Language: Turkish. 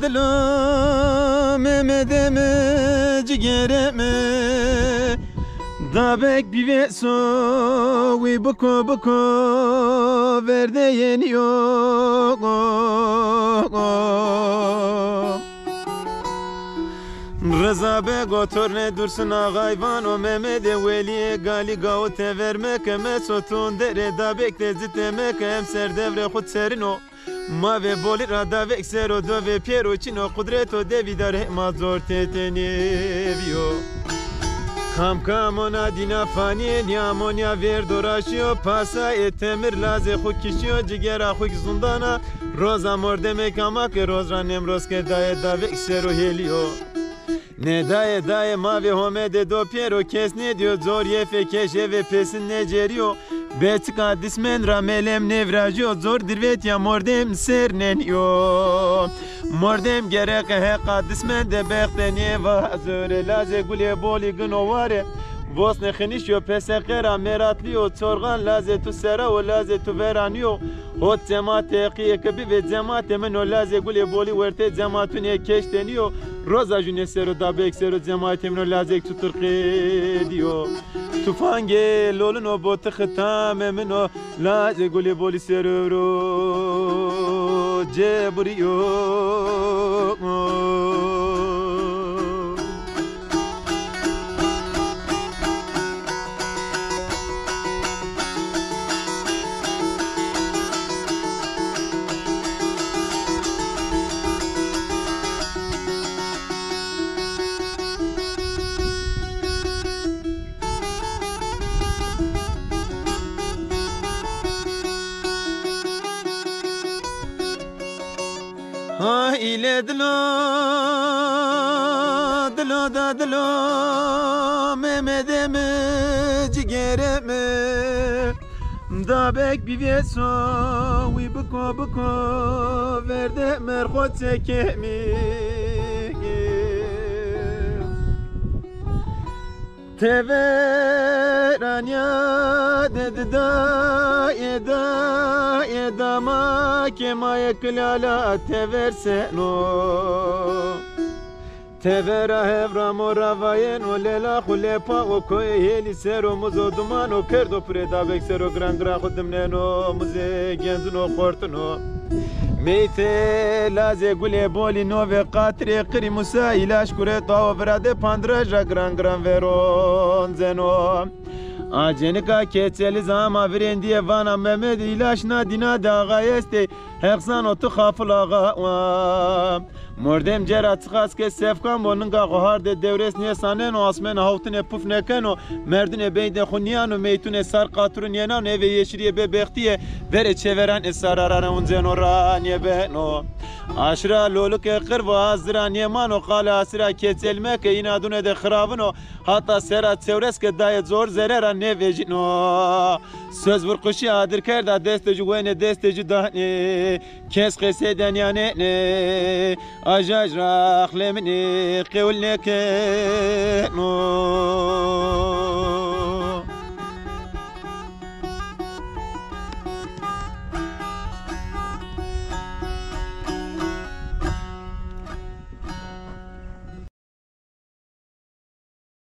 دلو ممدم جگرم دابک بیوه سوی بکو ورده ینیو رضا بگو ترنه درسن آغایوان و ممد ولی گالی گاو تورمه که مسوتون دره دابک تزیتمه که هم سر دور خود سرنو ما و بولی را دابک سر و دو و پیرو چینو قدرت و دوی داره ما زور تتنیویو کام اونا دینا فانی نیامونیا وردوراشیو پاسای تمر لازه خود کشیو جگرا خود زندانا روزا مرده کاما که روز را نمروز که دای دابک سر و هلیو نه دای ما و همه دو پیرو کس ندیو زور یه فکشه و پسن نجریو بیچکا دسمن را ملم نوراجو زور درویت یا مردم سر ننیو مردم گرق حقا دسمن ده بخت نیوا زور لازه گلی بولی گنواره واسه خنیشیو پس قرا مراتلیو چورغان لازه تو سرا و لازه تو ورانیو هوت جماعت یقیه که به جماعت منو لازه گلی بولی ورته جماعتونه کشتنیو روزا جونه سرو دابک سرو جماعت منو لازه تو ترقی دیو توفانگه لولنو بوت ختام منو لازه گلی بولی سرو رو جبریو ile dilo Mehmet'im ciğerim dabek bir so we buko verde merhot çekemi teveranya dedda eda ma kemaya klala teverse no tevera hevra moravayen o lela khulepa o koyeli sero muzo duman o kerdo preda beksero grandra khudmneno muze genzno khortno meyte laze gule boli no ve qatre qri musa ilash kure to vrade pandraja gran veron zeno Ajenika keçeli zama virendiye vana Mehmet ilaşna dina dağa este heksan otu khaful ağa mordem cera tıkas ke sefkan bonunga goharde devres niye sanen o asmen havtune puf nekeno merdine beyde khunyan o meytune sar qaturun yenan eve yeşriye bebextiye vere çeveren esararana unzenora niye beno aşra loluk qir va azran yeman o qala asra keçelme ke inadune de xravno hatta sera çevres ke dayet zor zerera ne vejino söz vur kuşi adir kerda desteci güne desteci dahne kes qeseden yani ne ajaj rakhlemni qewlnek no